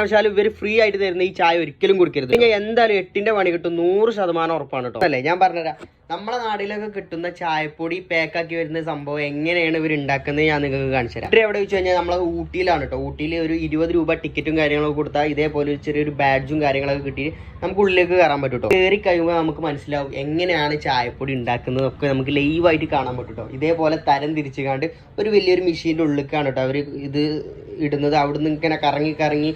പക്ഷേ ഇവർ ഫ്രീ ആയിട്ട് തരുന്ന ഈ ചായ ഒരിക്കലും കുടിക്കരുത്. ഞാൻ എന്തായാലും 8ന്റെ പണി കിട്ടും 100% ഉറപ്പാണ് കേട്ടോ. അല്ലേ ഞാൻ പറഞ്ഞുതരാം. നമ്മളെ നാട്ടിലൊക്കെ കിട്ടുന്ന ചായപ്പൊടി പാക്കാക്കി വരുന്ന സംഭവം എങ്ങനെയാണ് ഇവർ ഉണ്ടാക്കുന്നത് ഞാൻ നിങ്ങൾക്ക് കാണിച്ചു തരാം. എവിടെ വെച്ച് കഴിഞ്ഞാൽ നമ്മളെ ഊട്ടിയിലാണ് കേട്ടോ. ഊട്ടിയിൽ ഒരു 20 രൂപ ടിക്കറ്റും കാര്യങ്ങളൊക്കെ കൊടുത്താൽ ഇതേപോലെ ചെറിയൊരു ബാഡ്ജും കാര്യങ്ങളൊക്കെ കിട്ടി നമുക്ക് ഉള്ളിലേക്ക് കയറാൻ പറ്റും കേട്ടോ. കയറി കഴിയുമ്പോൾ നമുക്ക് മനസ്സിലാവും എങ്ങനെയാണ് ചായപ്പൊടി ഉണ്ടാക്കുന്നതൊക്കെ നമുക്ക് ലൈവായിട്ട് കാണാൻ പറ്റും കേട്ടോ. ഇതേപോലെ തരം തിരിച്ചുകാണ്ട് ഒരു വലിയൊരു മെഷീൻ്റെ ഉള്ളിലേക്കാണ് കേട്ടോ അവർ ഇത് ഇടുന്നത്. അവിടുന്ന് ഇങ്ങനെ കറങ്ങി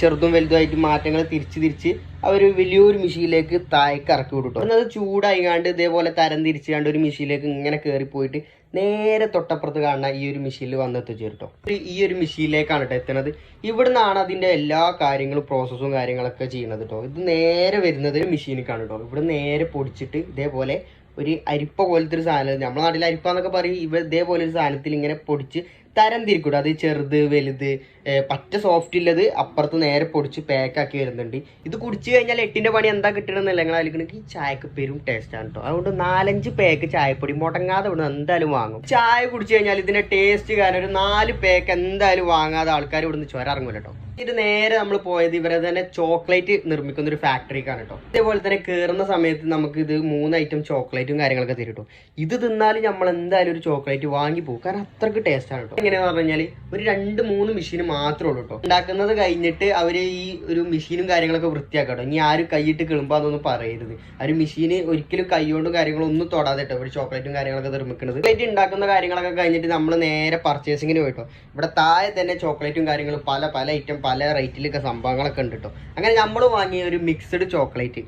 ചെറുതും വലുതുമായിട്ട് മാറ്റങ്ങൾ തിരിച്ച് അവർ വലിയൊരു മെഷീനിലേക്ക് താഴേക്ക് ഇറക്കി വിടും കേട്ടോ. അത് ചൂടായിക്കാണ്ട് ഇതേപോലെ തരം തിരിച്ചുകാണ്ട് ഒരു മെഷീനിലേക്ക് ഇങ്ങനെ കയറിപ്പോയിട്ട് നേരെ തൊട്ടപ്പുറത്ത് കാണുന്ന ഈ ഒരു മെഷീനിൽ വന്നെത്തിച്ചു കേട്ടോ. ഈ ഒരു മെഷീനിലേക്കാണ് കേട്ടോ എത്തുന്നത്. ഇവിടുന്നാണ് അതിൻ്റെ എല്ലാ കാര്യങ്ങളും പ്രോസസ്സും കാര്യങ്ങളൊക്കെ ചെയ്യുന്നത് കേട്ടോ. ഇത് നേരെ വരുന്നത് മെഷീനിലേക്കാണ് കേട്ടോ. ഇവിടെ നേരെ പൊടിച്ചിട്ട് ഇതേപോലെ ഒരു അരിപ്പ പോലത്തെ ഒരു സാധനം, നമ്മുടെ നാട്ടിൽ അരിപ്പ എന്നൊക്കെ പറയും, ഇതേപോലെ ഒരു സാധനത്തിൽ ഇങ്ങനെ പൊടിച്ച് തരം തിരിക്കൂട്ടോ. അത് ചെറുത് വലുത് പറ്റ സോഫ്റ്റ് ഉള്ളത് അപ്പുറത്ത് നേരെ പൊടിച്ച് പാക്കാക്കി വരുന്നുണ്ട്. ഇത് കുടിച്ചു കഴിഞ്ഞാൽ 8ന്റെ പണി എന്താ കിട്ടണമെന്നല്ല നിങ്ങൾ ആലോചിക്കണമെങ്കിൽ ഈ ചായക്ക് പെരും ടേസ്റ്റാണ് കേട്ടോ. അതുകൊണ്ട് 4-5 പാക്ക് ചായപ്പൊടി മുടങ്ങാതെ ഇവിടെ എന്തായാലും വാങ്ങും. ചായ കുടിച്ചു കഴിഞ്ഞാൽ ഇതിന്റെ ടേസ്റ്റ് കാരണം ഒരു 4 പാക്ക് എന്തായാലും വാങ്ങാതെ ആൾക്കാർ ഇവിടുന്ന് ചുര ഇറങ്ങൂല കേട്ടോ. ഇത് നേരെ നമ്മൾ പോയത് ഇവരെ തന്നെ ചോക്ലേറ്റ് നിർമ്മിക്കുന്ന ഒരു ഫാക്ടറിക്കാണ് കേട്ടോ. ഇതേപോലെ തന്നെ കയറുന്ന സമയത്ത് നമുക്ക് ഇത് 3 ഐറ്റം ചോക്ലേറ്റും കാര്യങ്ങളൊക്കെ തരും കേട്ടോ. ഇത് തിന്നാലും നമ്മൾ എന്തായാലും ഒരു ചോക്ലേറ്റ് വാങ്ങി പോകും, കാരണം അത്രക്ക് ടേസ്റ്റാണ് കേട്ടോ. എങ്ങനെയാന്ന് പറഞ്ഞു കഴിഞ്ഞാൽ ഒരു 2-3 മെഷീൻ മാത്രമേ ഉള്ളൂ കേട്ടോ. ഉണ്ടാക്കുന്നത് കഴിഞ്ഞിട്ട് അവർ ഈ ഒരു മെഷീനും കാര്യങ്ങളൊക്കെ വൃത്തിയാക്കാം കേട്ടോ. ഇനി ആരും കൈയിട്ട് കിളുമ്പാന്നൊന്നും പറയരുത്. ആ ഒരു മെഷീന് ഒരിക്കലും കൈകൊണ്ടും കാര്യങ്ങളും ഒന്നും തൊടാതെ കേട്ടോ ഒരു ചോക്ലേറ്റും കാര്യങ്ങളൊക്കെ നിർമ്മിക്കുന്നത്. ചോക്ലേറ്റ് ഉണ്ടാക്കുന്ന കാര്യങ്ങളൊക്കെ കഴിഞ്ഞിട്ട് നമ്മൾ നേരെ പർച്ചേസിങ്ങിന് പോയിട്ടോ. ഇവിടെ താഴെ തന്നെ ചോക്ലേറ്റും കാര്യങ്ങളും പല ഐറ്റം പല റേറ്റിലൊക്കെ സംഭവങ്ങളൊക്കെ ഉണ്ട് കേട്ടോ. അങ്ങനെ നമ്മൾ വാങ്ങിയ ഒരു മിക്സഡ് ചോക്ലേറ്റ്